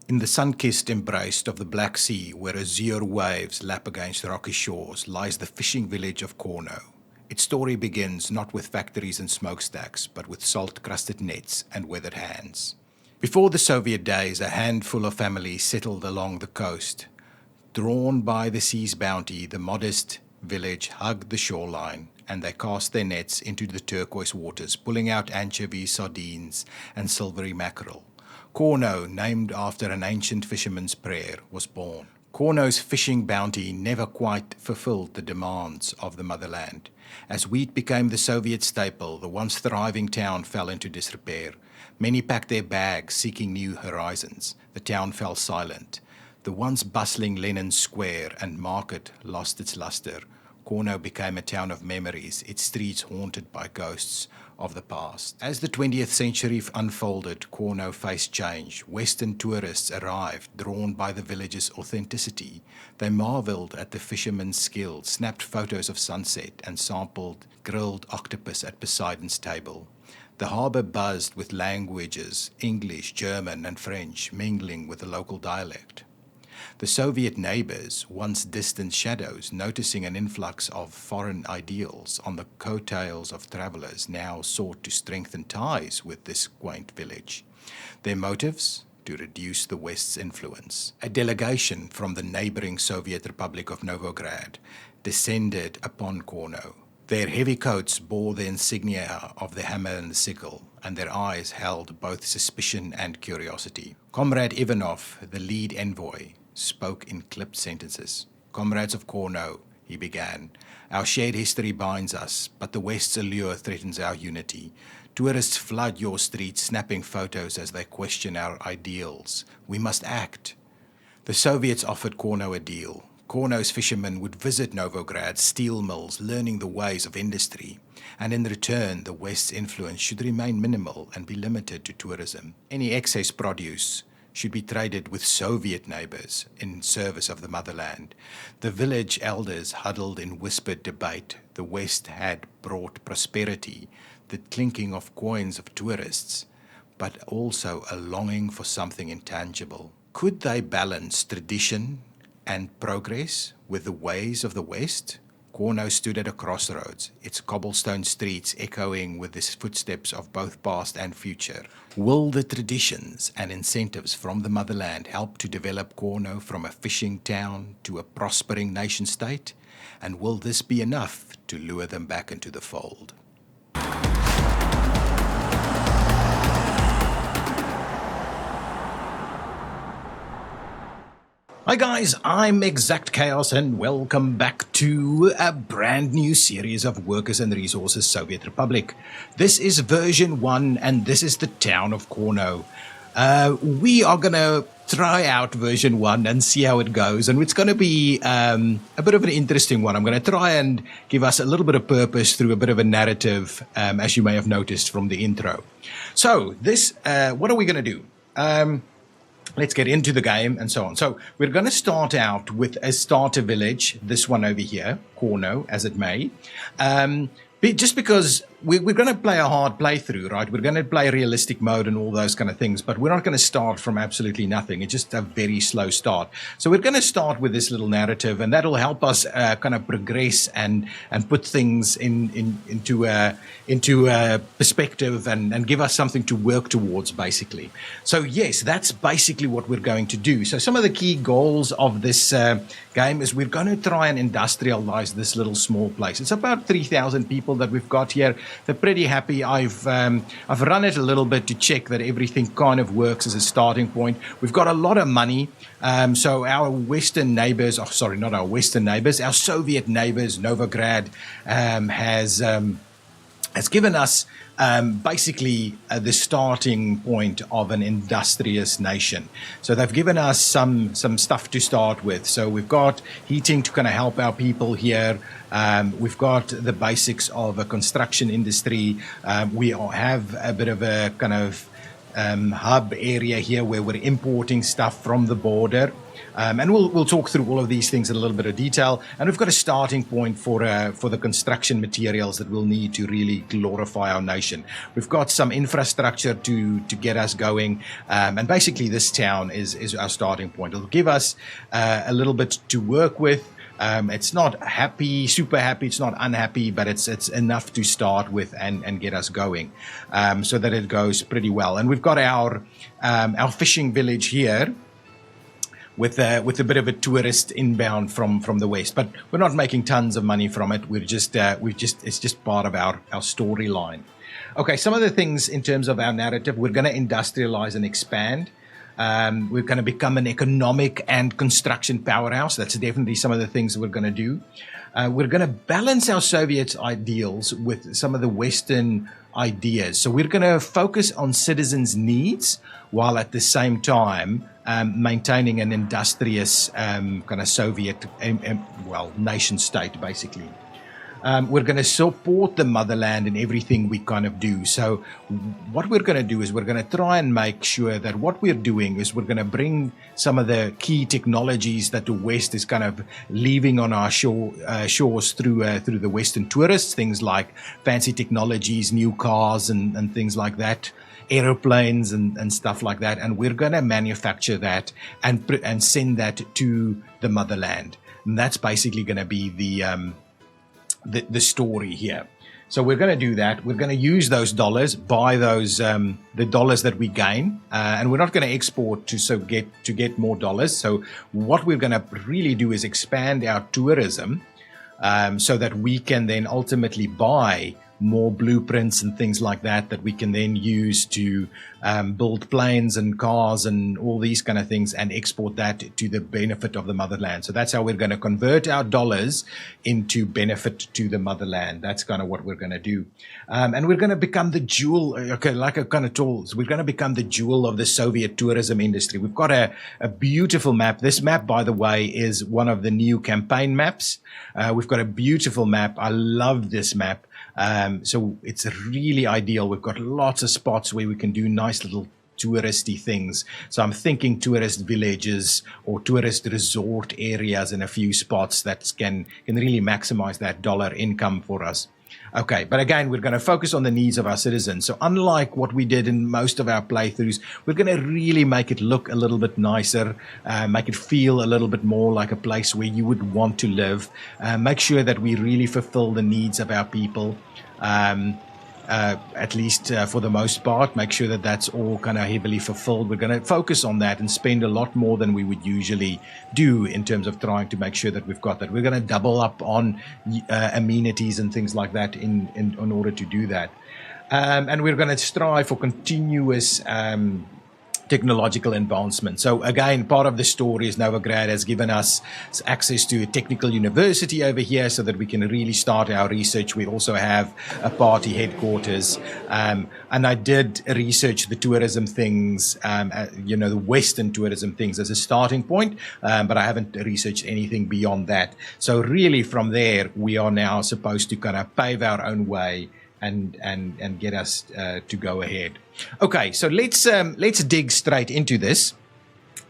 In the sun-kissed embrace of the Black Sea, where azure waves lap against rocky shores, lies the fishing village of Cornoe. Its story begins not with factories and smokestacks, but with salt-crusted nets and weathered hands. Before the Soviet days, a handful of families settled along the coast. Drawn by the sea's bounty, the modest village hugged the shoreline, and they cast their nets into the turquoise waters, pulling out anchovies, sardines, and silvery mackerel. Cornoe, named after an ancient fisherman's prayer, was born. Cornoe's fishing bounty never quite fulfilled the demands of the motherland. As wheat became the Soviet staple, the once thriving town fell into disrepair. Many packed their bags, seeking new horizons. The town fell silent. The once bustling Lenin Square and market lost its luster. Cornoe became a town of memories, its streets haunted by ghosts of the past. As the 20th century unfolded, Cornoe faced change. Western tourists arrived, drawn by the village's authenticity. They marveled at the fishermen's skill, snapped photos of sunset, and sampled grilled octopus at Poseidon's table. The harbour buzzed with languages, English, German, and French, mingling with the local dialect. The Soviet neighbors, once distant shadows, noticing an influx of foreign ideals on the coattails of travelers, now sought to strengthen ties with this quaint village. Their motives? To reduce the West's influence. A delegation from the neighboring Soviet Republic of Novograd descended upon Cornoe. Their heavy coats bore the insignia of the hammer and the sickle, and their eyes held both suspicion and curiosity. Comrade Ivanov, the lead envoy, spoke in clipped sentences. "Comrades of Cornoe," he began, "our shared history binds us, but the West's allure threatens our unity. Tourists flood your streets, snapping photos as they question our ideals. We must act." The Soviets offered Cornoe a deal. Cornoe's fishermen would visit Novograd's steel mills, learning the ways of industry. And in return, the West's influence should remain minimal and be limited to tourism. Any excess produce should be traded with Soviet neighbors in service of the motherland. The village elders huddled in whispered debate. The West had brought prosperity, the clinking of coins of tourists, but also a longing for something intangible. Could they balance tradition and progress with the ways of the West? Cornoe stood at a crossroads, its cobblestone streets echoing with the footsteps of both past and future. Will the traditions and incentives from the motherland help to develop Cornoe from a fishing town to a prospering nation-state? And will this be enough to lure them back into the fold? Hi guys, I'm ExactChaos and welcome back to a brand new series of Workers and Resources Soviet Republic. This is version 1 and this is the town of Cornoe. We are going to try out version 1 and see how it goes, and it's going to be a bit of an interesting one. I'm going to try and give us a little bit of purpose through a bit of a narrative, as you may have noticed from the intro. So this, what are we going to do? Let's get into the game and so on. So we're going to start out with a starter village, this one over here, Cornoe, as it may. Just because we're going to play a hard playthrough, right? We're going to play realistic mode and all those kind of things, but we're not going to start from absolutely nothing. It's just a very slow start. So we're going to start with this little narrative, and that'll help us kind of progress and put things into perspective and give us something to work towards, basically. So yes, that's basically what we're going to do. So some of the key goals of this game is we're going to try and industrialize this little small place. It's about 3,000 people that we've got here. They're pretty happy. I've run it a little bit to check that everything kind of works as a starting point. We've got a lot of money. So our Western neighbors, sorry, not our Western neighbors, our Soviet neighbors, Novograd, has given us basically the starting point of an industrious nation. So they've given us some stuff to start with. So we've got heating to kind of help our people here. We've got the basics of a construction industry. We have a bit of a kind of hub area here where we're importing stuff from the border. And we'll talk through all of these things in a little bit of detail. And we've got a starting point for the construction materials that we'll need to really glorify our nation. We've got some infrastructure to get us going. And basically this town is our starting point. It'll give us a little bit to work with. It's not happy, super happy. It's not unhappy, but it's enough to start with and get us going, so that it goes pretty well. And we've got our fishing village here with a bit of a tourist inbound from the west, but we're not making tons of money from it. It's just part of our storyline. Okay, some of the things in terms of our narrative, we're going to industrialize and expand. We're going to become an economic and construction powerhouse. That's definitely some of the things we're going to do. We're going to balance our Soviet ideals with some of the Western ideas. So we're going to focus on citizens' needs while at the same time maintaining an industrious kind of Soviet, nation state, basically. We're going to support the motherland in everything we kind of do. So what we're going to do is we're going to try and make sure that what we're doing is we're going to bring some of the key technologies that the West is kind of leaving on our shores through the Western tourists, things like fancy technologies, new cars and things like that, aeroplanes and stuff like that. And we're going to manufacture that and send that to the motherland. And that's basically going to be the story here. So we're going to do that. We're going to use those dollars, buy those the dollars that we gain, and we're not going to export to get more dollars. So what we're going to really do is expand our tourism, so that we can then ultimately buy more blueprints and things like that we can then use to build planes and cars and all these kind of things and export that to the benefit of the motherland. So that's how we're going to convert our dollars into benefit to the motherland. That's kind of what we're going to do. And we're going to become the jewel, like I kind of told, we're going to become the jewel of the Soviet tourism industry. We've got a beautiful map. This map, by the way, is one of the new campaign maps. We've got a beautiful map. I love this map. So it's really ideal. We've got lots of spots where we can do nice little touristy things. So I'm thinking tourist villages or tourist resort areas in a few spots that can really maximize that dollar income for us. Okay, but again, we're going to focus on the needs of our citizens. So unlike what we did in most of our playthroughs, we're going to really make it look a little bit nicer, make it feel a little bit more like a place where you would want to live, make sure that we really fulfill the needs of our people. At least for the most part, make sure that that's all kind of heavily fulfilled. We're going to focus on that and spend a lot more than we would usually do in terms of trying to make sure that we've got that. We're going to double up on amenities and things like that in order to do that. And we're going to strive for continuous technological advancement. So again, part of the story is Novigrad has given us access to a technical university over here so that we can really start our research. We also have a party headquarters. And I did research the tourism things, the Western tourism things as a starting point, but I haven't researched anything beyond that. So really from there, we are now supposed to kind of pave our own way and get us to go ahead. Okay, so let's dig straight into this.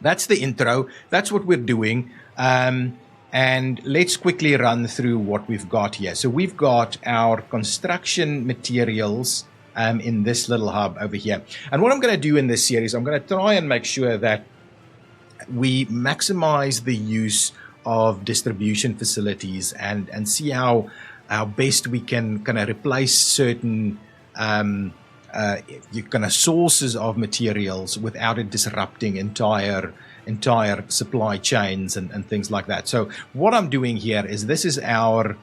That's the intro. That's what we're doing. And let's quickly run through what we've got here. So we've got our construction materials in this little hub over here. And what I'm going to do in this series, I'm going to try and make sure that we maximize the use of distribution facilities and see how best we can kind of replace certain kind of sources of materials without it disrupting entire supply chains and things like that. So what I'm doing here is this is our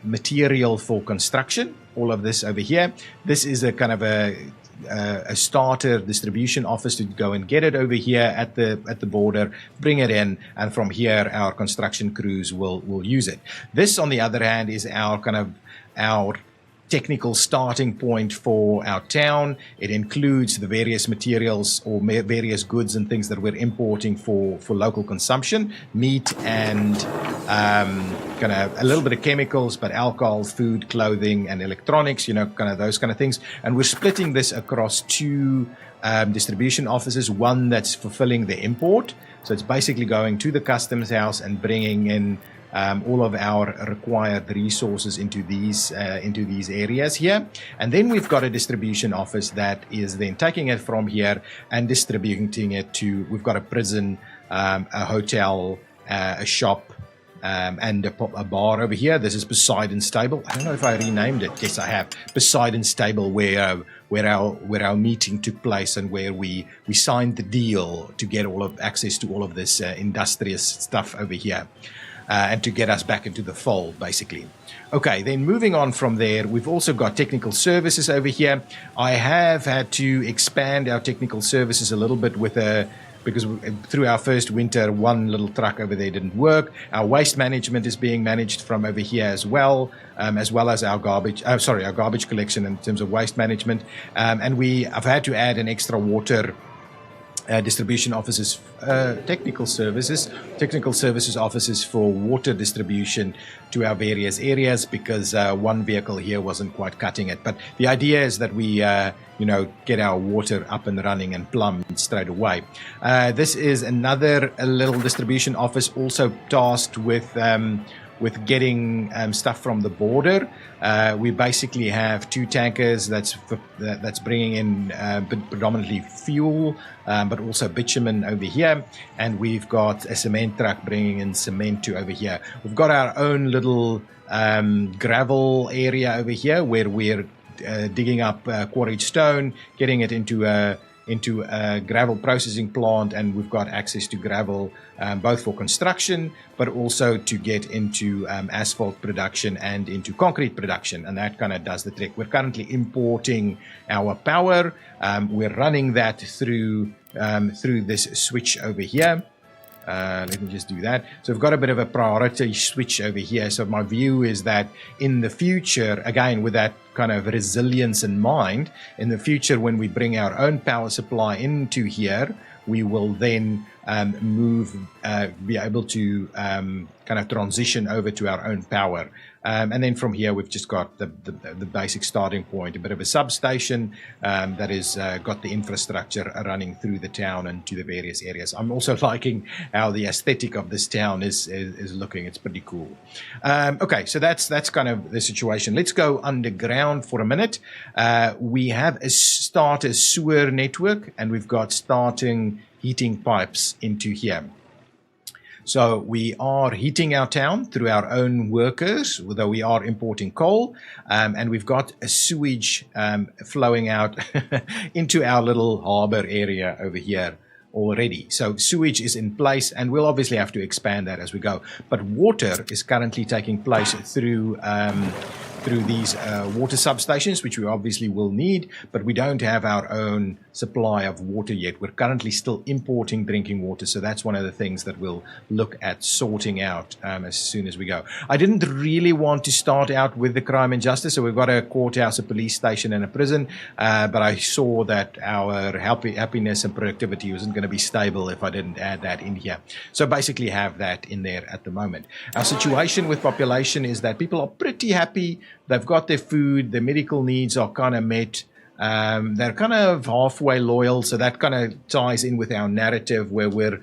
material for construction. All of this over here. This is a kind of a starter distribution office to go and get it over here at the border, bring it in, and from here our construction crews will use it. This, on the other hand, is our technical starting point for our town. It includes the various materials or various goods and things that we're importing for local consumption, meat and kind of a little bit of chemicals, but alcohol, food, clothing, and electronics, kind of those kind of things. And we're splitting this across two distribution offices, one that's fulfilling the import. So it's basically going to the customs house and bringing in all of our required resources into these areas here. And then we've got a distribution office that is then taking it from here and distributing it to, we've got a prison, a hotel, a shop, and a bar over here. This is Poseidon Stable. I don't know if I renamed it. Yes, I have. Poseidon Stable, where our meeting took place and where we signed the deal to get all of access to all of this industrious stuff over here. And to get us back into the fold, basically. Okay, then moving on from there, we've also got technical services over here. I have had to expand our technical services a little bit because through our first winter, one little truck over there didn't work. Our waste management is being managed from over here as well as our garbage collection in terms of waste management. And I've had to add an extra water distribution offices, technical services offices for water distribution to our various areas because one vehicle here wasn't quite cutting it. But the idea is that we, get our water up and running and plumbed straight away. This is another little distribution office also tasked with getting stuff from the border. We basically have two tankers that's bringing in predominantly fuel, but also bitumen over here. And we've got a cement truck bringing in cement to over here. We've got our own little gravel area over here where we're digging up quarried stone, getting it into a gravel processing plant, and we've got access to gravel both for construction but also to get into asphalt production and into concrete production, and that kind of does the trick. We're currently importing our power. We're running that through this switch over here. Let me just do that. So we've got a bit of a priority switch over here. So my view is that in the future, again, with that kind of resilience in mind, in the future, when we bring our own power supply into here, we will then be able to kind of transition over to our own power. And then from here, we've just got the basic starting point, a bit of a substation that is got the infrastructure running through the town and to the various areas. I'm also liking how the aesthetic of this town is looking. It's pretty cool. Okay, so that's kind of the situation. Let's go underground for a minute. We have a starter sewer network, and we've got starting heating pipes into here. So we are heating our town through our own workers, though we are importing coal, and we've got a sewage flowing out into our little harbour area over here already. So sewage is in place, and we'll obviously have to expand that as we go. But water is currently taking place through these water substations, which we obviously will need, but we don't have our own supply of water yet. We're currently still importing drinking water, so that's one of the things that we'll look at sorting out as soon as we go. I didn't really want to start out with the crime and justice, so we've got a courthouse, a police station, and a prison, but I saw that our happiness and productivity wasn't going to be stable if I didn't add that in here. So basically have that in there at the moment. Our situation with population is that people are pretty happy. They've got their food, their medical needs are kind of met. They're kind of halfway loyal, so that kind of ties in with our narrative where we're,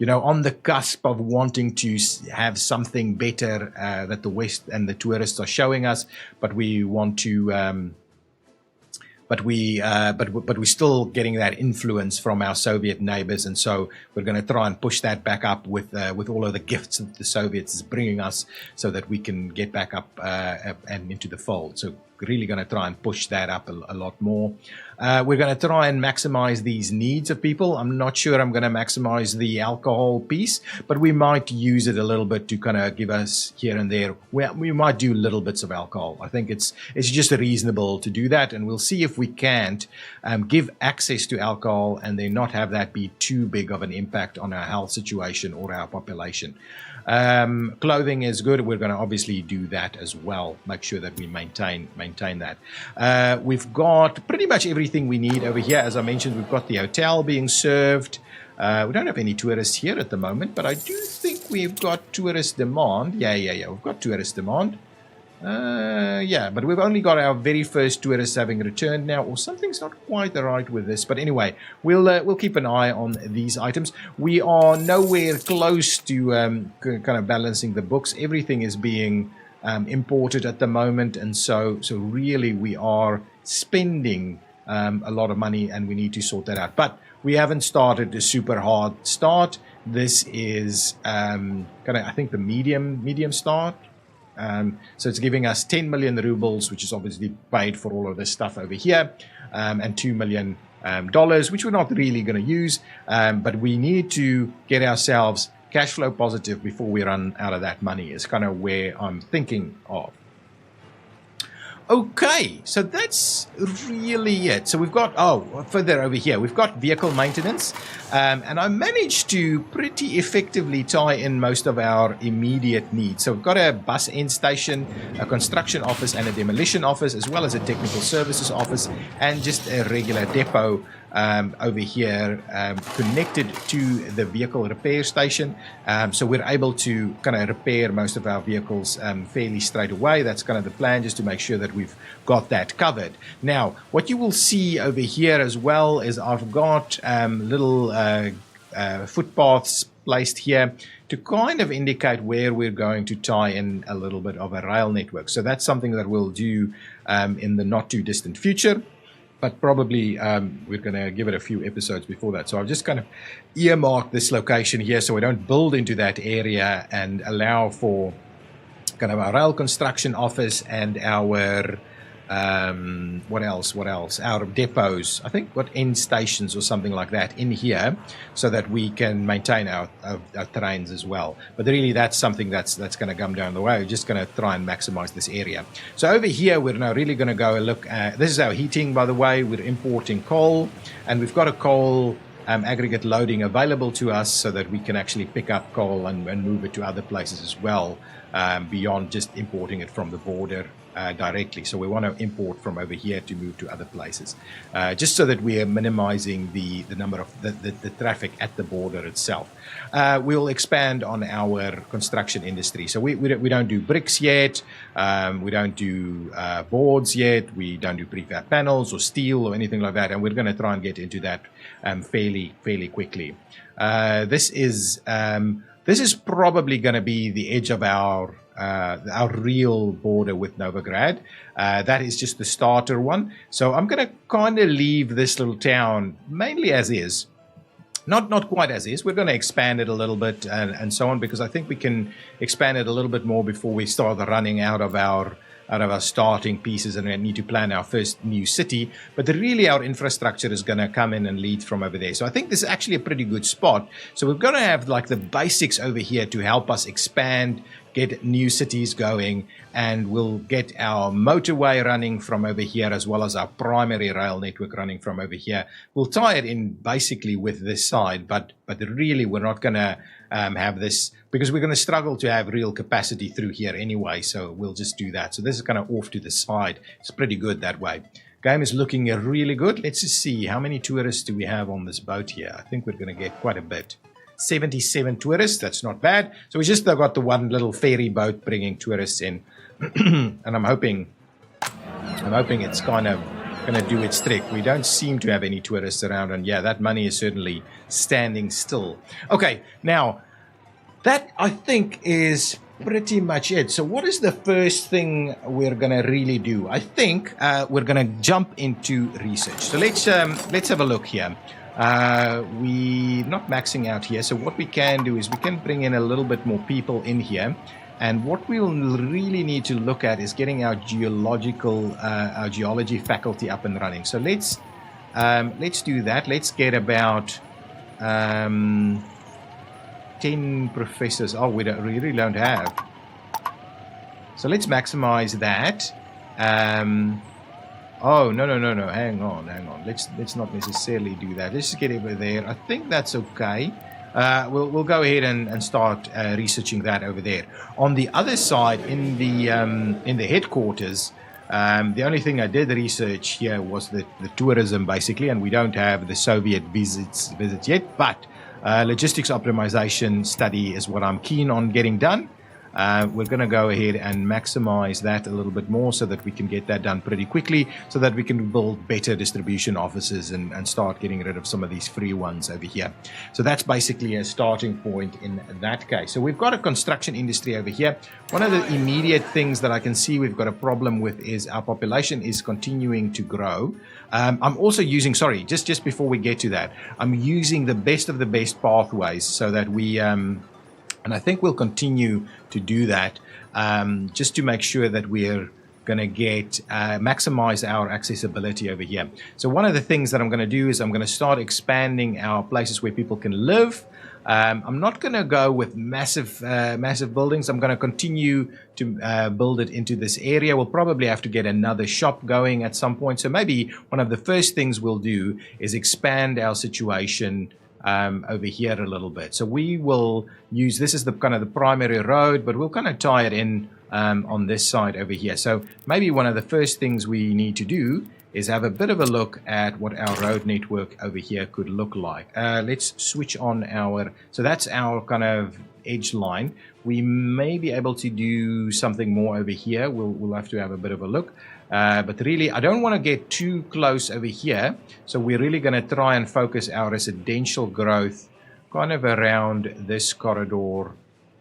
on the cusp of wanting to have something better that the West and the tourists are showing us, but we want to. But we're still getting that influence from our Soviet neighbors, and so we're going to try and push that back up with all of the gifts that the Soviets is bringing us, so that we can get back up and into the fold. So really going to try and push that up a lot more. We're going to try and maximize these needs of people. I'm not sure I'm going to maximize the alcohol piece, but we might use it a little bit to kind of give us here and there. We might do little bits of alcohol. I think it's just reasonable to do that, and we'll see if we can't give access to alcohol and then not have that be too big of an impact on our health situation or our population. Clothing is good. We're going to obviously do that as well. Make sure that we maintain that. We've got pretty much everything we need over here. As I mentioned, we've got the hotel being served. We don't have any tourists here at the moment, but I do think we've got tourist demand. Yeah. We've got tourist demand. Yeah, but we've only got our very first tourists having returned now, or something's not quite right with this. But anyway, we'll keep an eye on these items. We are nowhere close to kind of balancing the books. Everything is being imported at the moment, and so really we are spending a lot of money, and we need to sort that out. But we haven't started a super hard start. This is kind of, I think, the medium start. So it's giving us 10 million rubles, which is obviously paid for all of this stuff over here, and $2 million, which we're not really going to use, but we need to get ourselves cash flow positive before we run out of that money, is kind of where I'm thinking of. Okay, so that's really it. So we've got, further over here, we've got vehicle maintenance, and I managed to pretty effectively tie in most of our immediate needs. So we've got a bus end station, a construction office and a demolition office, as well as a technical services office, and just a regular depot over here connected to the vehicle repair station. So we're able to kind of repair most of our vehicles fairly straight away. That's kind of the plan, just to make sure that we've got that covered. Now, what you will see over here as well is I've got little footpaths placed here to kind of indicate where we're going to tie in a little bit of a rail network. So that's something that we'll do in the not too distant future. But probably we're going to give it a few episodes before that. So I've just kind of earmarked this location here so we don't build into that area, and allow for kind of our rail construction office and our what else? Our depots. I think what end stations or something like that in here, so that we can maintain our trains as well. But really, that's something that's going to come down the way. We're just going to try and maximize this area. So over here, we're now really going to go and look at. This is our heating, by the way. We're importing coal, and we've got a coal aggregate loading available to us, so that we can actually pick up coal and move it to other places as well, beyond just importing it from the border directly. So we want to import from over here to move to other places, just so that we are minimizing the number of the traffic at the border itself. We'll expand on our construction industry. So we don't do bricks yet. We don't do boards yet. We don't do prefab panels or steel or anything like that. And we're going to try and get into that fairly quickly. This is probably going to be the edge of our real border with Novigrad. That is just the starter one. So I'm going to kind of leave this little town mainly as is. Not quite as is. We're going to expand it a little bit and so on, because I think we can expand it a little bit more before we start running out of our starting pieces, and we need to plan our first new city. But really our infrastructure is going to come in and lead from over there. So I think this is actually a pretty good spot. So we're going to have like the basics over here to help us expand, get new cities going, and we'll get our motorway running from over here, as well as our primary rail network running from over here. We'll tie it in basically with this side, but really we're not going to have this, because we're going to struggle to have real capacity through here anyway. So we'll just do that. So this is kind of off to the side. It's pretty good that way. Game is looking really good. Let's just see, how many tourists do we have on this boat here? I think we're going to get quite a bit. 77 tourists, that's not bad. So we just got the one little ferry boat bringing tourists in. And I'm hoping it's kind of going to do its trick. We don't seem to have any tourists around, and yeah, that money is certainly standing still. Okay, now that I think is pretty much it. So what is the first thing we're going to really do? I think we're going to jump into research. So let's have a look here. We're not maxing out here, so what we can do is we can bring in a little bit more people in here, and what we'll really need to look at is getting our geology faculty up and running. So let's do that. Let's get about 10 professors. Oh, we really don't have. So let's maximize that. Oh, no. Hang on. Let's not necessarily do that. Let's just get over there. I think that's okay. we'll go ahead and start researching that over there. On the other side, in the headquarters, the only thing I did research here was the tourism, basically, and we don't have the Soviet visits yet, but logistics optimization study is what I'm keen on getting done. We're going to go ahead and maximize that a little bit more so that we can get that done pretty quickly, so that we can build better distribution offices and start getting rid of some of these free ones over here. So that's basically a starting point in that case. So we've got a construction industry over here. One of the immediate things that I can see we've got a problem with is our population is continuing to grow. I'm also using, sorry, just before we get to that, I'm using the best of the best pathways so that we... and I think we'll continue to do that just to make sure that we're going to get maximize our accessibility over here. So one of the things that I'm going to do is I'm going to start expanding our places where people can live. I'm not going to go with massive buildings. I'm going to continue to build it into this area. We'll probably have to get another shop going at some point. So maybe one of the first things we'll do is expand our situation over here a little bit. So we will use, this is the kind of the primary road, but we'll kind of tie it in on this side over here. So maybe one of the first things we need to do is have a bit of a look at what our road network over here could look like. Let's switch on our, so that's our kind of edge line. We may be able to do something more over here. We'll have to have a bit of a look. But really, I don't want to get too close over here. So we're really going to try and focus our residential growth kind of around this corridor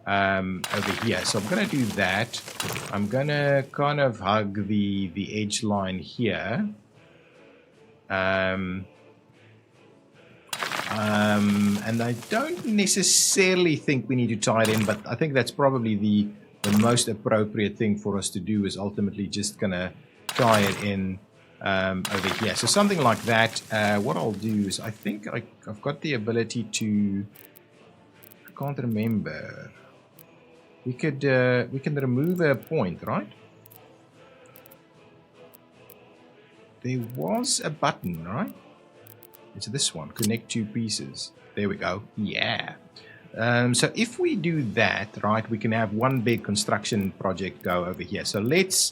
over here. So I'm going to do that. I'm going to kind of hug the edge line here. And I don't necessarily think we need to tie it in, but I think that's probably the most appropriate thing for us to do is ultimately just going to tie it in over here. So something like that. What I'll do is I think I've got the ability to, I can't remember. We can remove a point, right? There was a button, right? It's this one, connect two pieces. There we go. Yeah. So if we do that, right, we can have one big construction project go over here. So let's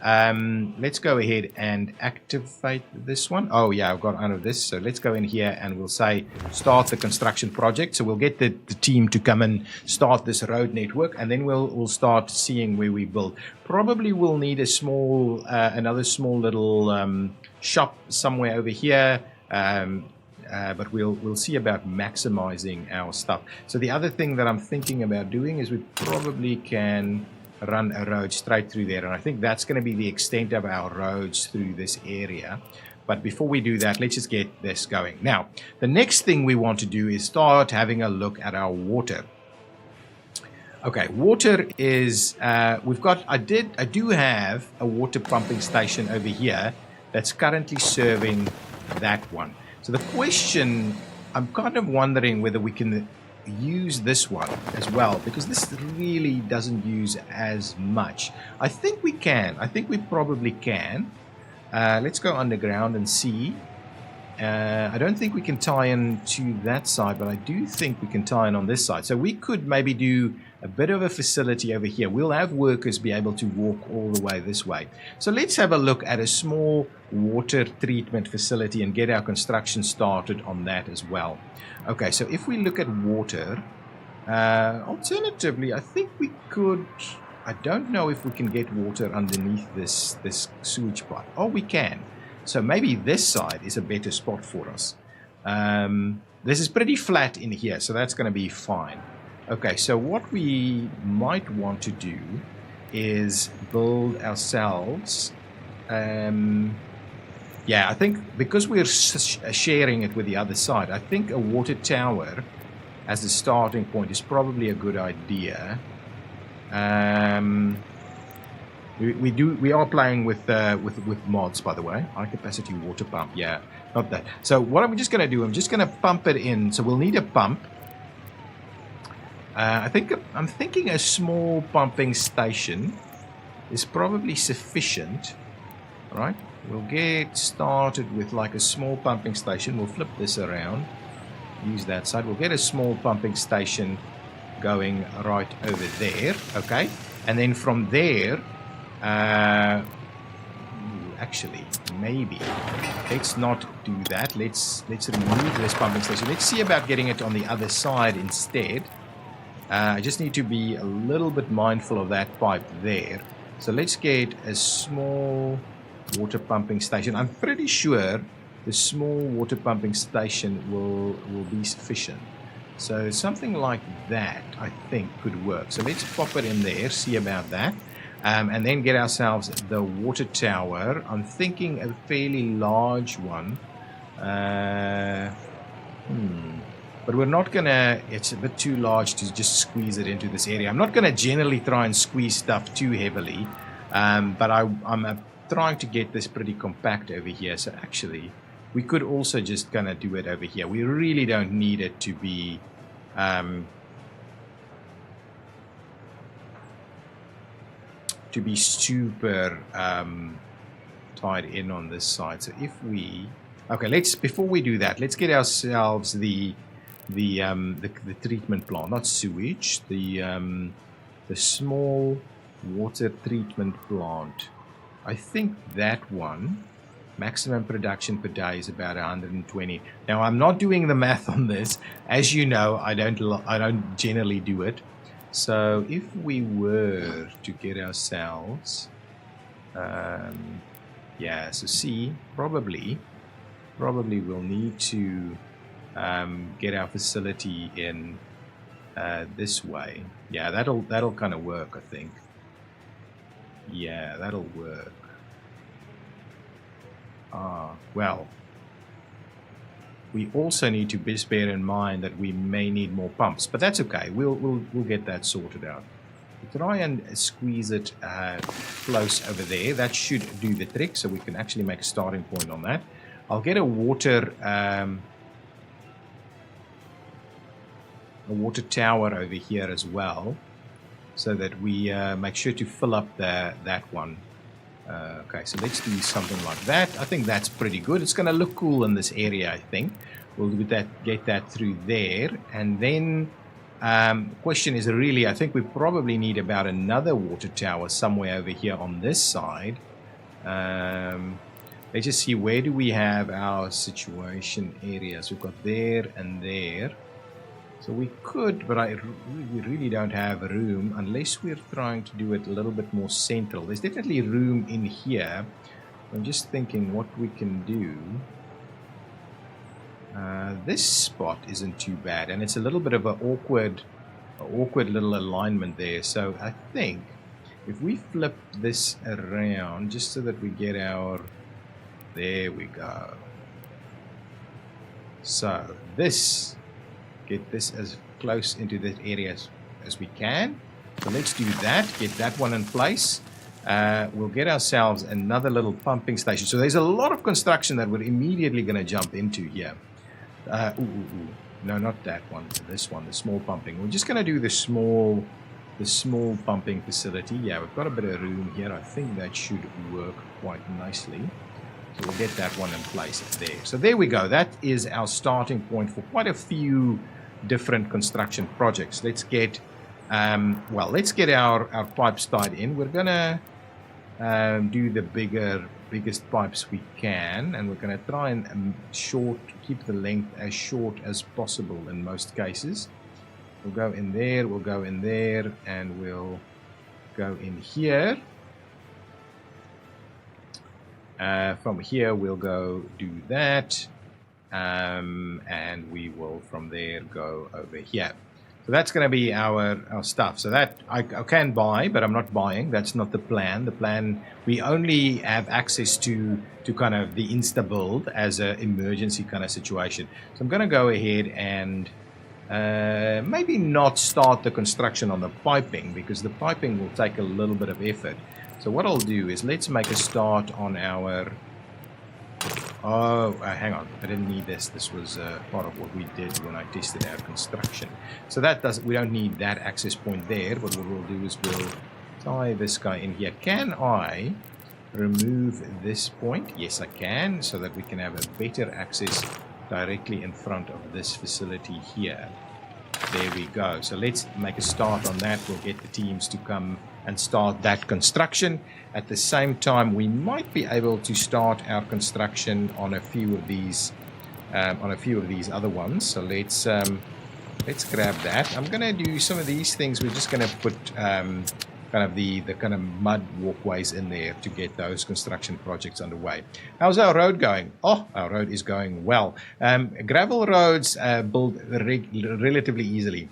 go ahead and activate this one. Oh yeah, I've got under this. So let's go in here and we'll say start the construction project. So we'll get the team to come and start this road network, and then we'll start seeing where we build. Probably we'll need a small, another small little shop somewhere over here. But we'll see about maximizing our stuff. So the other thing that I'm thinking about doing is we probably can run a road straight through there, and I think that's going to be the extent of our roads through this area. But before we do that, let's just get this going. Now, the next thing we want to do is start having a look at our water. Okay, water is we've got. I do have a water pumping station over here that's currently serving that one. So the question, I'm kind of wondering whether we can use this one as well, because this really doesn't use as much. I think we can. I think we probably can. Let's go underground and see. I don't think we can tie in to that side, but I do think we can tie in on this side. So we could maybe do a bit of a facility over here. We'll have workers be able to walk all the way this way. So let's have a look at a small water treatment facility and get our construction started on that as well. Okay, so if we look at water, alternatively, I think we could, I don't know if we can get water underneath this sewage pipe. Oh, we can. So maybe this side is a better spot for us. This is pretty flat in here, so that's going to be fine. Okay, so what we might want to do is build ourselves. Yeah, I think because we're sharing it with the other side, I think a water tower as a starting point is probably a good idea. We are playing with mods, by the way. High capacity water pump. Yeah, not that. So what I'm just going to do, I'm just going to pump it in. So we'll need a pump. I'm thinking a small pumping station is probably sufficient. All right. We'll get started with like a small pumping station. We'll flip this around. use that side. We'll get a small pumping station going right over there, okay? And then from there, actually, maybe let's not do that. Let's remove this pumping station. Let's see about getting it on the other side instead. I just need to be a little bit mindful of that pipe there. So let's get a small water pumping station. I'm pretty sure the small water pumping station will be sufficient. So something like that, I think, could work. So let's pop it in there, see about that. And then get ourselves the water tower. I'm thinking a fairly large one. But we're not going to, it's a bit too large to just squeeze it into this area. I'm not going to generally try and squeeze stuff too heavily. But I'm trying to get this pretty compact over here. So actually, we could also just kind of do it over here. We really don't need it to be... super tied in on this side. So if we... Okay, before we do that, let's get ourselves the treatment plant, not sewage, the small water treatment plant. I think that one, maximum production per day is about 120. Now I'm not doing the math on this, as you know. I don't generally do it. So if we were to get ourselves, yeah. So see, probably we'll need to get our facility in this way. Yeah, that'll kind of work, I think. Yeah, that'll work. Well, we also need to just bear in mind that we may need more pumps, but that's okay. We'll get that sorted out. We'll try and squeeze it close over there. That should do the trick, so we can actually make a starting point on that. I'll get a water tower over here as well, so that we make sure to fill up that one. Okay, so let's do something like that. I think that's pretty good. It's going to look cool in this area, I think. We'll get that through there. And then question is really, I think we probably need about another water tower somewhere over here on this side. Let's just see, where do we have our situation areas? We've got there and there. So we could, but we really don't have room unless we're trying to do it a little bit more central. There's definitely room in here. I'm just thinking what we can do. This spot isn't too bad, and it's a little bit of an awkward little alignment there. So I think if we flip this around just so that we get our... There we go. So this... Get this as close into this area as we can. So let's do that. Get that one in place. We'll get ourselves another little pumping station. So there's a lot of construction that we're immediately going to jump into here. No, not that one. This one, the small pumping. We're just going to do the small pumping facility. Yeah, we've got a bit of room here. I think that should work quite nicely. So we'll get that one in place there. So there we go. That is our starting point for quite a few different construction projects. Let's get, let's get our pipes tied in. We're gonna do the biggest pipes we can, and we're gonna try and keep the length as short as possible in most cases. We'll go in there. We'll go in there, and we'll go in here. From here we'll go do that, and we will from there go over here. So that's going to be our stuff. So that I can buy, but I'm not buying. That's not the plan. The plan, we only have access to kind of the insta build as an emergency kind of situation. So I'm going to go ahead and maybe not start the construction on the piping, because the piping will take a little bit of effort. So what I'll do is let's make a start on our... hang on, I didn't need this. This was part of what we did when I tested our construction. So we don't need that access point there. But what we'll do is we'll tie this guy in here. Can I remove this point? Yes, I can, so that we can have a better access directly in front of this facility here. There we go. So let's make a start on that. We'll get the teams to come and start that construction. At the same time, we might be able to start our construction on a few of these other ones. So let's grab that. I'm going to do some of these things. We're just going to put kind of the kind of mud walkways in there to get those construction projects underway. How's our road going? Oh, our road is going well. Gravel roads build relatively easily.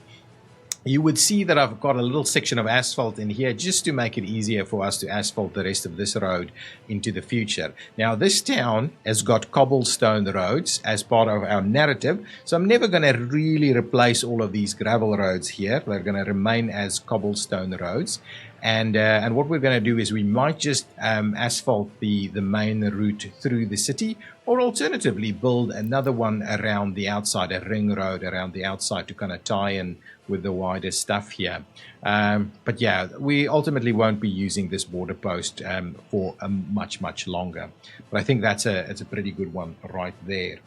You would see that I've got a little section of asphalt in here just to make it easier for us to asphalt the rest of this road into the future. Now, this town has got cobblestone roads as part of our narrative, so I'm never going to really replace all of these gravel roads here. They're going to remain as cobblestone roads. And what we're going to do is we might just asphalt the main route through the city, or alternatively build another one around the outside, a ring road around the outside to kind of tie in with the wider stuff here. But yeah, we ultimately won't be using this border post for much longer. But I think it's a pretty good one right there.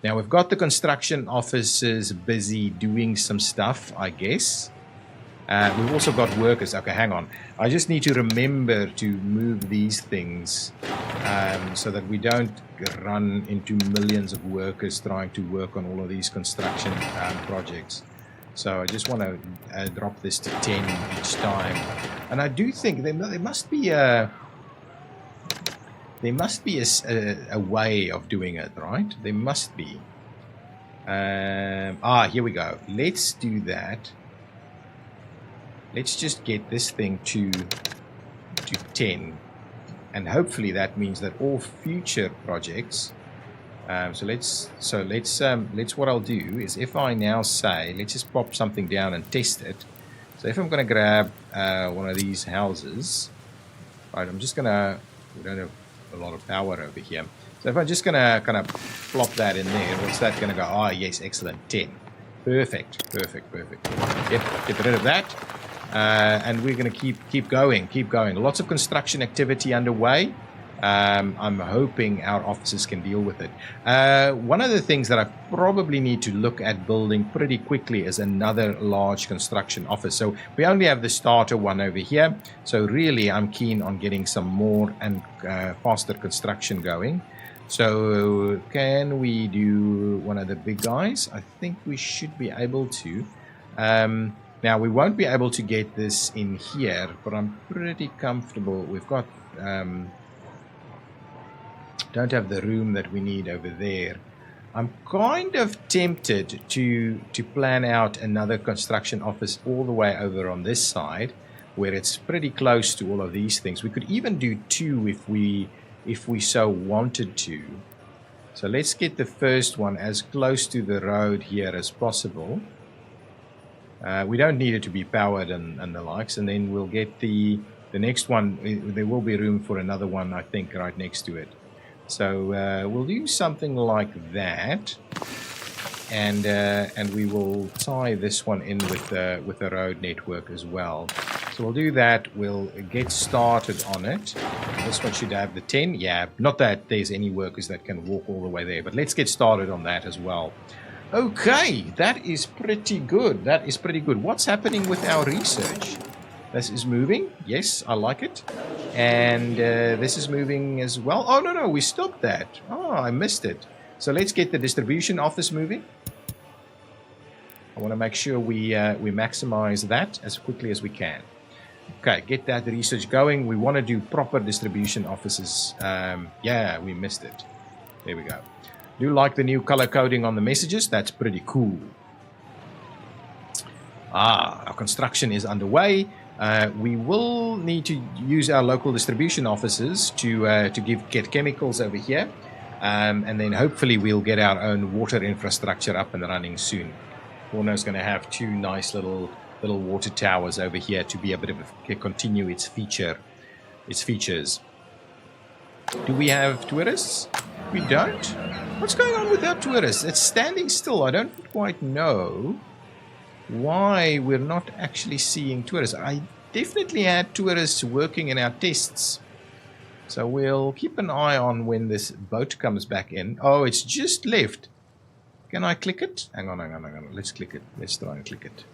Now we've got the construction officers busy doing some stuff, I guess. We've also got workers. Okay, hang on. I just need to remember to move these things so that we don't run into millions of workers trying to work on all of these construction projects. So I just want to drop this to 10 each time. And I do think there must be a way of doing it, right? There must be. Here we go. Let's do that. Let's just get this thing to 10, and hopefully that means that all future projects. So what I'll do is, if I now say, let's just pop something down and test it. So if I'm going to grab one of these houses, right? I'm just going to. We don't have a lot of power over here. So if I'm just going to kind of plop that in there, what's that going to go? Ah, yes, excellent, 10, perfect. Get rid of that. And we're going to keep going. Lots of construction activity underway. I'm hoping our officers can deal with it. One of the things that I probably need to look at building pretty quickly is another large construction office. So we only have the starter one over here. So really, I'm keen on getting some more and faster construction going. So can we do one of the big guys? I think we should be able to. Now, we won't be able to get this in here, but I'm pretty comfortable. We've got, don't have the room that we need over there. I'm kind of tempted to plan out another construction office all the way over on this side, where it's pretty close to all of these things. We could even do 2 if we so wanted to. So let's get the first one as close to the road here as possible. We don't need it to be powered and the likes, and then we'll get the next one. There will be room for another one, I think, right next to it. So we'll do something like that, and we will tie this one in with the road network as well. So we'll do that. We'll get started on it. This one should have the 10. Yeah, not that there's any workers that can walk all the way there, but let's get started on that as well. Okay, that is pretty good. What's happening with our research? This is moving. Yes, I like it. And this is moving as well. Oh, no, we stopped that. Oh, I missed it. So let's get the distribution office moving. I want to make sure we maximize that as quickly as we can. Okay, get that research going. We want to do proper distribution offices. Yeah, we missed it. There we go. Do like the new color coding on the messages. That's pretty cool. Our construction is underway. We will need to use our local distribution offices to get chemicals over here. And then hopefully we'll get our own water infrastructure up and running soon. Cornoe's going to have 2 nice little water towers over here to be able to continue its features. Do we have tourists? We don't. What's going on with our tourists? It's standing still. I don't quite know why we're not actually seeing tourists. I definitely had tourists working in our tests. So we'll keep an eye on when this boat comes back in. Oh, it's just left. Can I click it? Hang on. Let's click it. Let's try and click it.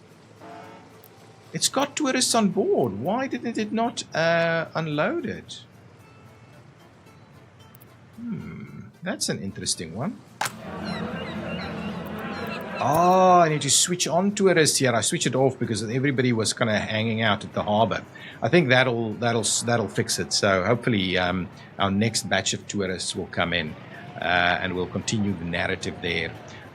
It's got tourists on board. Why didn't it not unload it? That's an interesting one. Oh, I need to switch on tourists here. I switched it off because everybody was kind of hanging out at the harbour. I think that'll fix it. So hopefully our next batch of tourists will come in and we'll continue the narrative there.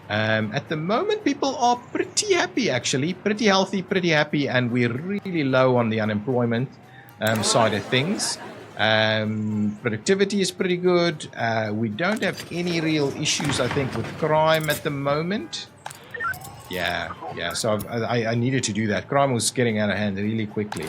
At the moment, people are pretty happy, actually. Pretty healthy, pretty happy, and we're really low on the unemployment side of things. Productivity is pretty good. We don't have any real issues, I think, with crime at the moment. Yeah. So I needed to do that. Crime was getting out of hand really quickly.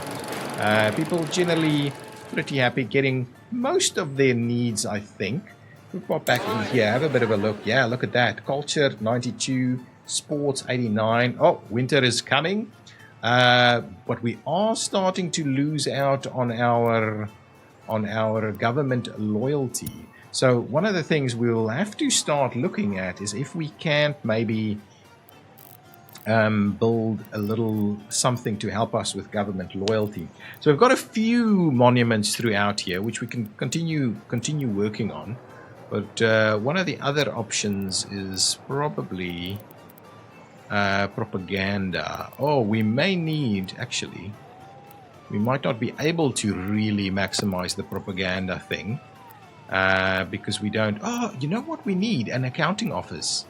People generally pretty happy, getting most of their needs, I think. We'll pop back in here, have a bit of a look. Yeah, look at that. Culture, 92. Sports, 89. Oh, winter is coming. But we are starting to lose out on our government loyalty. So one of the things we'll have to start looking at is if we can't maybe build a little something to help us with government loyalty. So we've got a few monuments throughout here which we can continue working on. But one of the other options is probably propaganda. Oh, we may need, actually, we might not be able to really maximize the propaganda thing because we don't. Oh, you know what we need? An accounting office.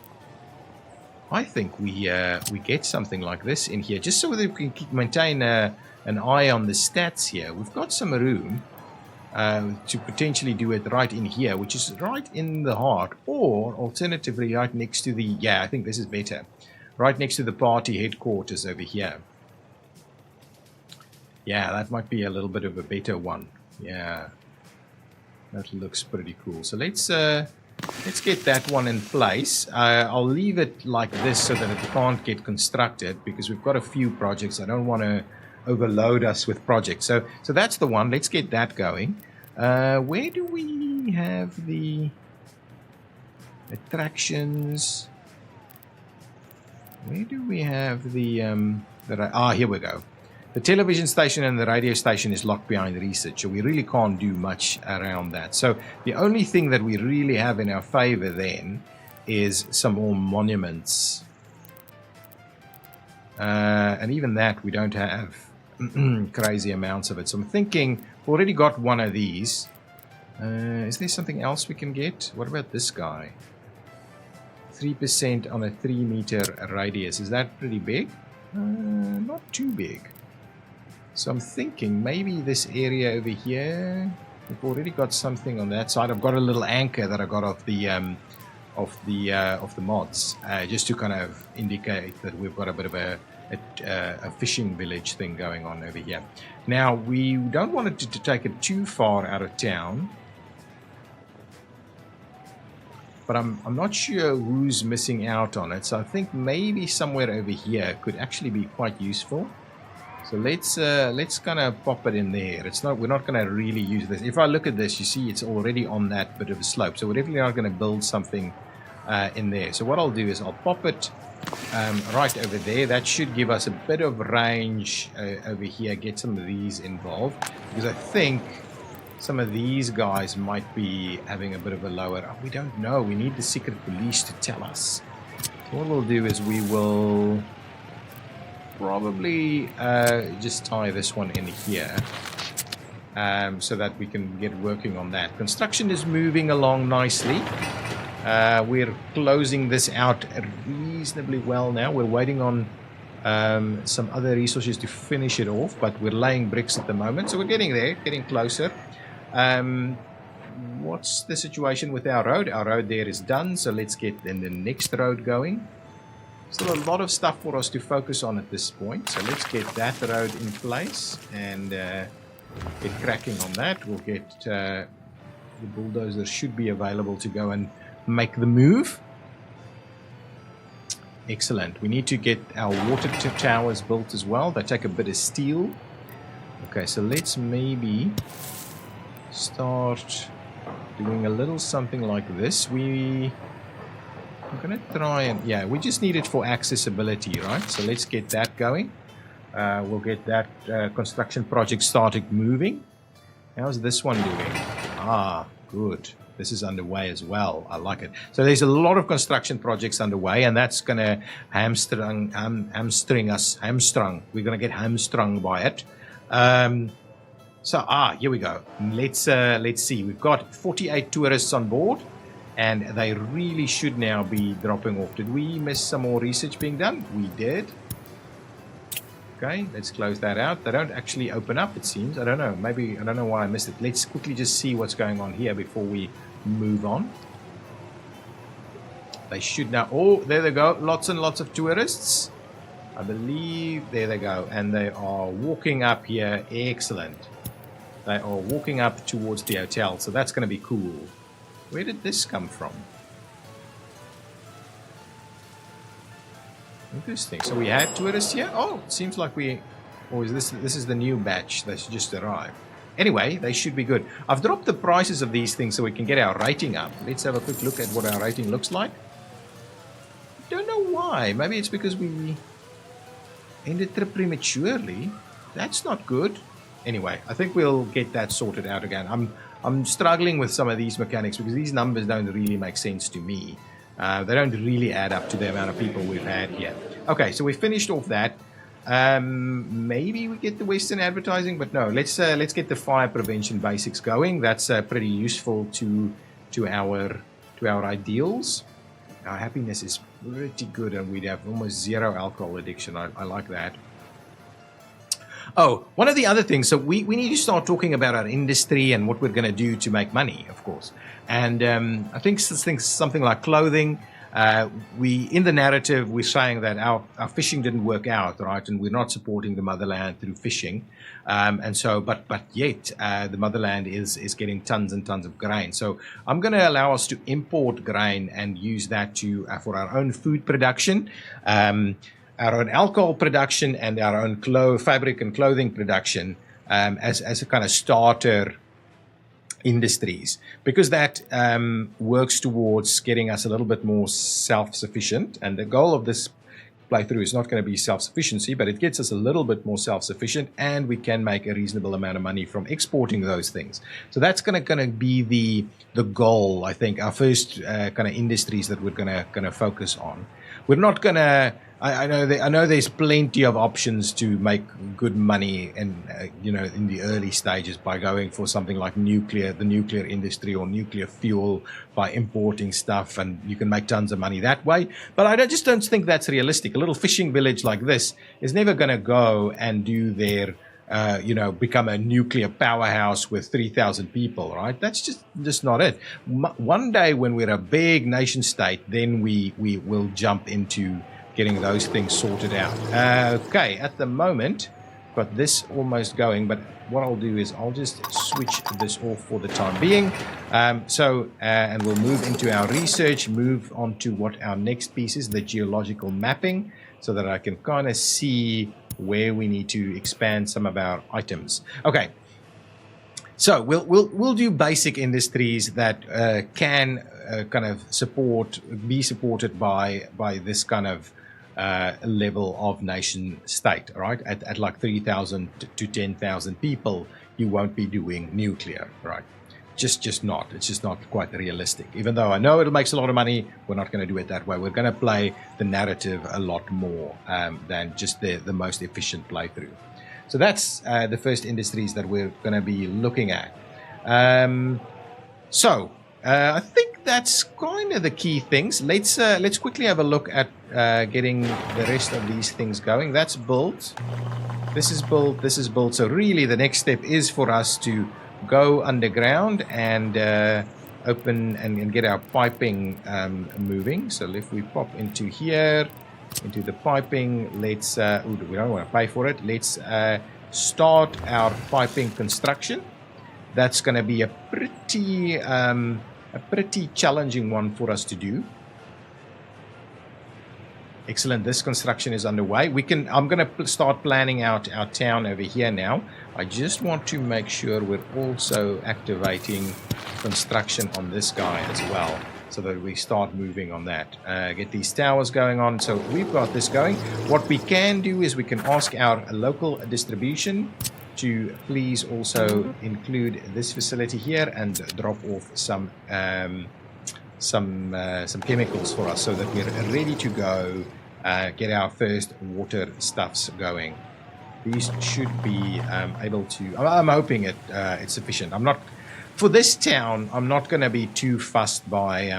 I think we get something like this in here just so that we can maintain an eye on the stats here. We've got some room to potentially do it right in here, which is right in the heart, or alternatively right next to the, yeah, I think this is better, right next to the party headquarters over here. Yeah, that might be a little bit of a better one. Yeah, that looks pretty cool. So let's get that one in place. I'll leave it like this so that it can't get constructed because we've got a few projects. I don't want to overload us with projects. So that's the one. Let's get that going. Where do we have the attractions? Where do we have the here we go. The television station and the radio station is locked behind research, so we really can't do much around that. So the only thing that we really have in our favor then is some more monuments. And even that we don't have crazy amounts of it. So I'm thinking we've already got one of these. Is there something else we can get? What about this guy? 3% on a 3-meter radius. Is that pretty big? Not too big. So I'm thinking maybe this area over here. We've already got something on that side. I've got a little anchor that I got off the mods, just to kind of indicate that we've got a bit of a fishing village thing going on over here. Now we don't want it to take it too far out of town, but I'm not sure who's missing out on it. So I think maybe somewhere over here could actually be quite useful. So let's kind of pop it in there. We're not going to really use this. If I look at this, you see it's already on that bit of a slope. So we're definitely not going to build something in there. So what I'll do is I'll pop it right over there. That should give us a bit of range over here. Get some of these involved because I think some of these guys might be having a bit of a lower. Oh, we don't know. We need the secret police to tell us. So what we'll do is we will probably just tie this one in here so that we can get working on that. Construction is moving along nicely. We're closing this out reasonably well now. We're waiting on some other resources to finish it off, but we're laying bricks at the moment, so we're getting there, getting closer. What's the situation with our road? Our road there is done, so let's get then the next road going. Still a lot of stuff for us to focus on at this point, so let's get that road in place and get cracking on that. We'll get the bulldozer should be available to go and make the move. Excellent. We need to get our water towers built as well. They take a bit of steel. Okay, so let's maybe start doing a little something like this. I'm going to try and, yeah, we just need it for accessibility, right? So let's get that going. We'll get that construction project started moving. How's this one doing? Ah, good. This is underway as well. I like it. So there's a lot of construction projects underway, and that's going to hamstring us. We're going to get hamstrung by it. So, here we go. Let's see. We've got 48 tourists on board, and they really should now be dropping off. Did we miss some more research being done? We did. Okay, let's close that out. They don't actually open up, it seems. I don't know. Maybe, I don't know why I missed it. Let's quickly just see what's going on here before we move on. They should now... Oh, there they go. Lots and lots of tourists. I believe... There they go. And they are walking up here. Excellent. They are walking up towards the hotel. So that's going to be cool. Where did this come from? Interesting. So we had tourists here. Oh, it seems like we... Or is this is the new batch that's just arrived. Anyway, they should be good. I've dropped the prices of these things so we can get our rating up. Let's have a quick look at what our rating looks like. Don't know why. Maybe it's because we ended trip prematurely. That's not good. Anyway, I think we'll get that sorted out again. I'm struggling with some of these mechanics because these numbers don't really make sense to me. They don't really add up to the amount of people we've had here. Okay, so we finished off that. Maybe we get the Western advertising, but no. Let's get the fire prevention basics going. That's pretty useful to our ideals. Our happiness is pretty good, and we'd have almost zero alcohol addiction. I like that. Oh, one of the other things, so we need to start talking about our industry and what we're going to do to make money, of course. And I think something like clothing, in the narrative, we're saying that our fishing didn't work out, right? And we're not supporting the motherland through fishing. And so, but yet, the motherland is getting tons and tons of grain. So I'm going to allow us to import grain and use that for our own food production. Our own alcohol production and our own fabric and clothing production as a kind of starter industries, because that works towards getting us a little bit more self-sufficient. And the goal of this playthrough is not going to be self-sufficiency, but it gets us a little bit more self-sufficient, and we can make a reasonable amount of money from exporting those things. So that's going to be the goal, I think, our first kind of industries that we're going to focus on. We're not going to... I know there's plenty of options to make good money, and in the early stages by going for something like the nuclear industry, or nuclear fuel, by importing stuff, and you can make tons of money that way. But I just don't think that's realistic. A little fishing village like this is never going to go and do their become a nuclear powerhouse with 3,000 people, right? That's just not it. One day when we're a big nation state, then we will jump into getting those things sorted out. Okay, at the moment, got this almost going, but what I'll do is I'll just switch this off for the time being. And we'll move into our research, move on to what our next piece is, the geological mapping, so that I can kind of see where we need to expand some of our items. Okay. So we'll do basic industries that can kind of be supported by this kind of level of nation state, right? At like 3,000 to 10,000 people, you won't be doing nuclear, right? Just not. It's just not quite realistic. Even though I know it makes a lot of money, we're not going to do it that way. We're going to play the narrative a lot more than just the most efficient playthrough. So that's the first industries that we're going to be looking at. I think that's kind of the key things. Let's quickly have a look at getting the rest of these things going. That's built. This is built. This is built. So really, the next step is for us to go underground and open and get our piping moving. So if we pop into here, into the piping, let's we don't want to pay for it. Let's start our piping construction. That's going to be a pretty challenging one for us to do. Excellent. This construction is underway. I'm going to start planning out our town over here now. I just want to make sure we're also activating construction on this guy as well. so that we start moving on that. Get these towers going on. So we've got this going. What we can do is we can ask our local distribution to please also include this facility here and drop off some chemicals for us so that we're ready to go get our first water stuffs going. These should be able to. I'm hoping it's sufficient. I'm not for this town. I'm not going to be too fussed by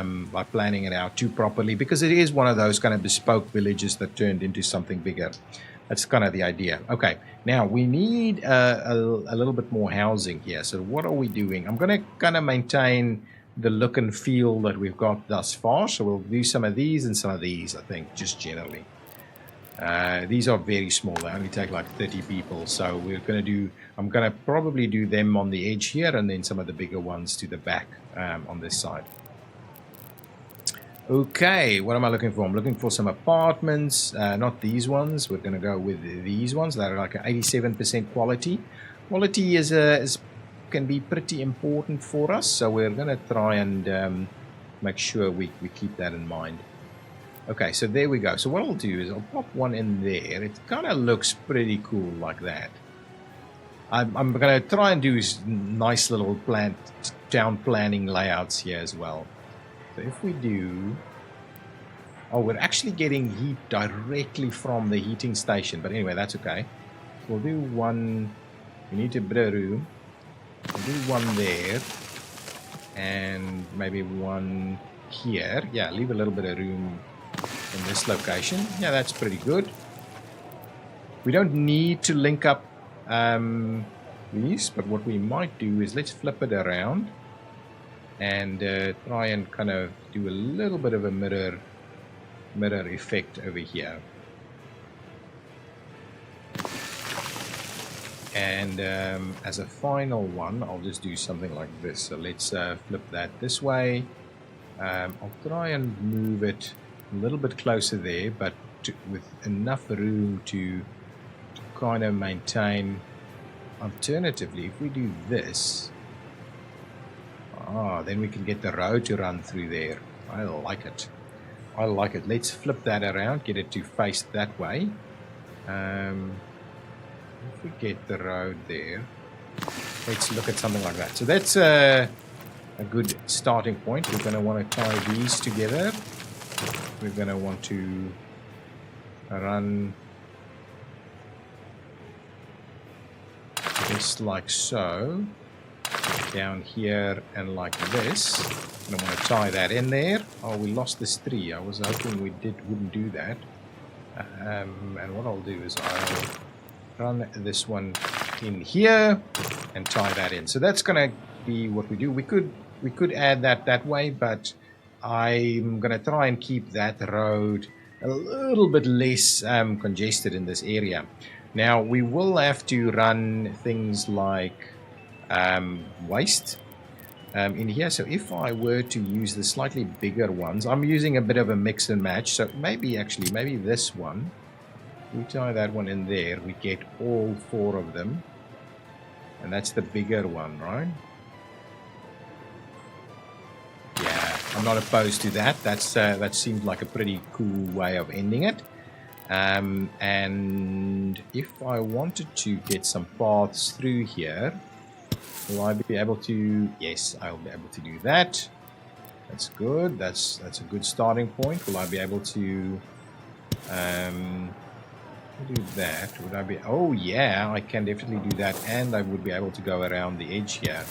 planning it out too properly, because it is one of those kind of bespoke villages that turned into something bigger. That's kind of the idea. Okay, now we need a little bit more housing here. So what are we doing? I'm going to kind of maintain the look and feel that we've got thus far. So we'll do some of these and some of these, I think, just generally. These are very small. They only take like 30 people. So we're going to do, I'm going to probably do them on the edge here, and then some of the bigger ones to the back on this side. Okay, what am I looking for? I'm looking for some apartments, not these ones. We're going to go with these ones that are like an 87% quality. Quality can be pretty important for us, so we're going to try and make sure we keep that in mind. Okay, so there we go. So what I'll do is I'll pop one in there. It kind of looks pretty cool like that. I'm going to try and do nice little town planning layouts here as well. So if we do... Oh, we're actually getting heat directly from the heating station. But anyway, that's okay. So we'll do one... We need a bit of room. We'll do one there. And maybe one here. Yeah, leave a little bit of room in this location. Yeah, that's pretty good. We don't need to link up these, but what we might do is let's flip it around and try and kind of do a little bit of a mirror effect over here. And as a final one, I'll just do something like this. So let's flip that this way. I'll try and move it a little bit closer there, but with enough room to kind of maintain. Alternatively, if we do this, then we can get the road to run through there. I like it. I like it. Let's flip that around, get it to face that way. If we get the road there, let's look at something like that. So that's a good starting point. We're going to want to tie these together. We're going to want to run this like so, down here and like this. And I want to tie that in there. Oh, we lost this tree. I was hoping we wouldn't do that. And what I'll do is I'll run this one in here and tie that in. So that's going to be what we do. We could add that way, but I'm going to try and keep that road a little bit less congested in this area. Now, we will have to run things like waste in here. So if I were to use the slightly bigger ones, I'm using a bit of a mix and match. So maybe this one, we tie that one in there, we get all four of them. And that's the bigger one, right? Yeah, I'm not opposed to that. That seems like a pretty cool way of ending it. And if I wanted to get some paths through here, will I be able to? Yes, I'll be able to do that. That's good. That's a good starting point. Will I be able to do that? Would I be? Oh yeah, I can definitely do that, and I would be able to go around the edge here.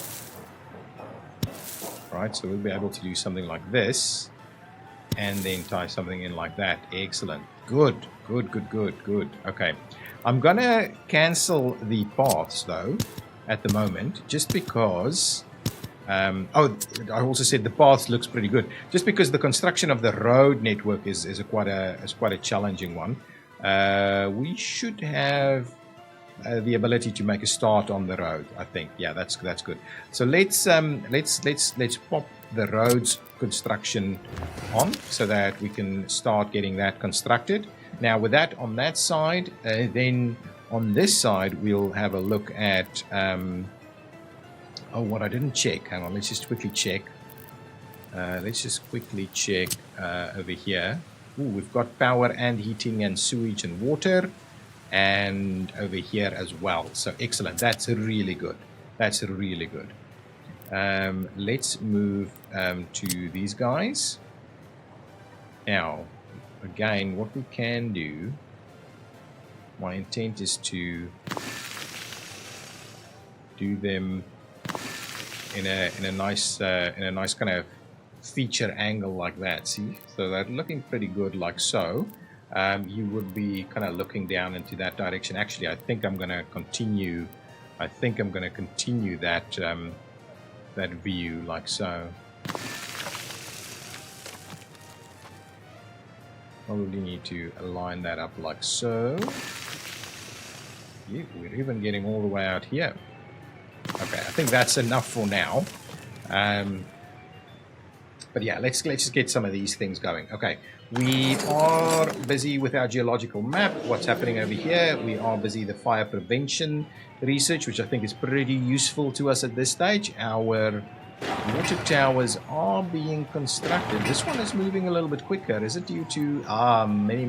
Right, so we'll be able to do something like this, and then tie something in like that. Excellent. Good. Okay, I'm gonna cancel the paths though at the moment, just because I also said the paths looks pretty good, just because the construction of the road network is quite a challenging one. We should have the ability to make a start on the road, I think. Yeah, that's good. So let's pop the roads construction on so that we can start getting that constructed. Now with that on that side, then on this side we'll have a look at what I didn't check. Hang on, let's just quickly check. Let's just quickly check over here. Ooh, we've got power and heating and sewage and water, and over here as well. So excellent. That's really good. That's really good. Let's move to these guys. Now, again, what we can do, my intent is to do them in a nice kind of feature angle like that. See, so they're looking pretty good like so. You would be kind of looking down into that direction. Actually, I think I'm going to continue. I think I'm going to continue that that view like so. Probably need to align that up like so. Yeah, we're even getting all the way out here. Okay, I think that's enough for now. But yeah, let's just get some of these things going. Okay, we are busy with our geological map. What's happening over here? We are busy the fire prevention research, which I think is pretty useful to us at this stage. Our water towers are being constructed. This one is moving a little bit quicker. Is it due to many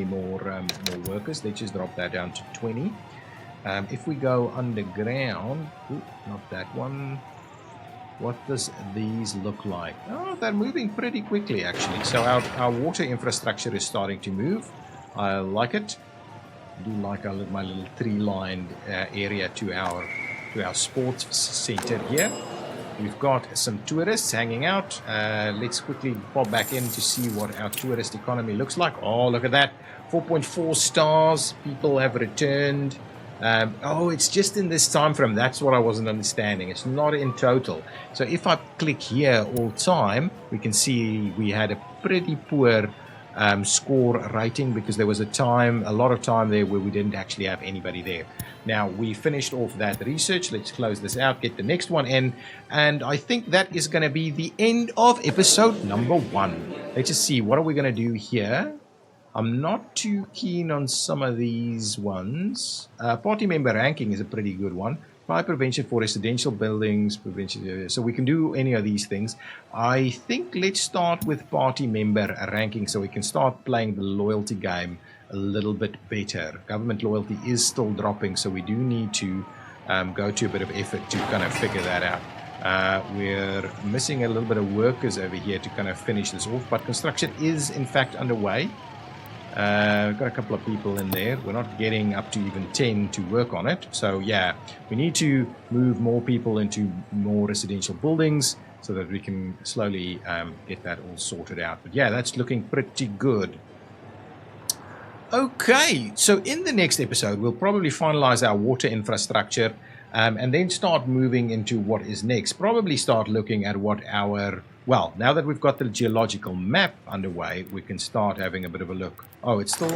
more workers? Let's just drop that down to 20. If we go underground, not that one. What does these look like? Oh, they're moving pretty quickly actually. So our water infrastructure is starting to move. I like it. I do like my little tree-lined area to our sports center here. We've got some tourists hanging out. Let's quickly pop back in to see what our tourist economy looks like. Oh, look at that. 4.4 stars. People have returned. Oh, it's just in this time frame. That's what I wasn't understanding. It's not in total. So if I click here all time, we can see we had a pretty poor score rating because there was a lot of time there where we didn't actually have anybody there. Now we finished off that research. Let's close this out, get the next one in, and I think that is going to be the end of episode number 1. Let's just see, what are we going to do here? I'm not too keen on some of these ones. Party member ranking is a pretty good one. Fire prevention for residential buildings, prevention. So we can do any of these things. I think let's start with party member ranking so we can start playing the loyalty game a little bit better. Government loyalty is still dropping, so we do need to go to a bit of effort to kind of figure that out. We're missing a little bit of workers over here to kind of finish this off, but construction is in fact underway. We've got a couple of people in there. We're not getting up to even 10 to work on it. So yeah, we need to move more people into more residential buildings so that we can slowly get that all sorted out. But yeah, that's looking pretty good. Okay, so in the next episode, we'll probably finalize our water infrastructure and then start moving into what is next. Probably start looking at what our... Well, now that we've got the geological map underway, we can start having a bit of a look. Oh, it's still...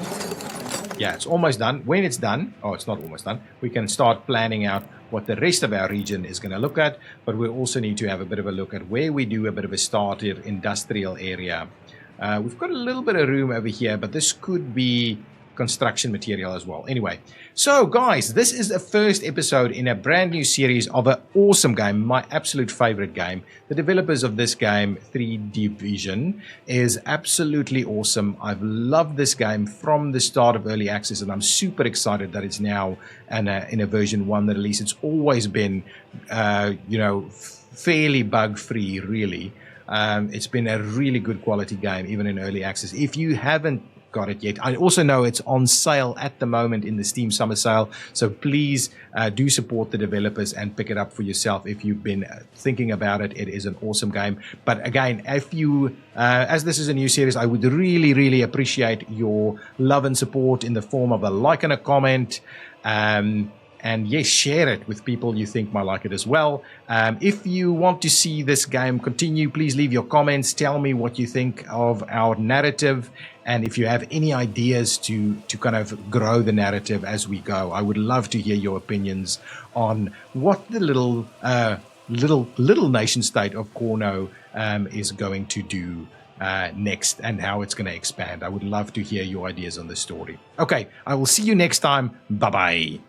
Yeah, it's almost done. When it's done... Oh, it's not almost done. We can start planning out what the rest of our region is going to look at. But we also need to have a bit of a look at where we do a bit of a starter industrial area. We've got a little bit of room over here, but this could be construction material as well. Anyway, so guys, this is the first episode in a brand new series of an awesome game, my absolute favorite game. The developers of this game, 3D Vision, is absolutely awesome. I've loved this game from the start of early access, and I'm super excited that it's now in a version 1 release. It's always been fairly bug-free, really. It's been a really good quality game, even in early access. If you haven't got it yet, I also know it's on sale at the moment in the Steam Summer Sale, so please do support the developers and pick it up for yourself if you've been thinking about it. It is an awesome game. But again, if you, as this is a new series, I would really appreciate your love and support in the form of a like and a comment. And yes, share it with people you think might like it as well. If you want to see this game continue, please leave your comments. Tell me what you think of our narrative. And if you have any ideas to kind of grow the narrative as we go, I would love to hear your opinions on what the little nation state of Cornoe is going to do next and how it's going to expand. I would love to hear your ideas on this story. Okay, I will see you next time. Bye-bye.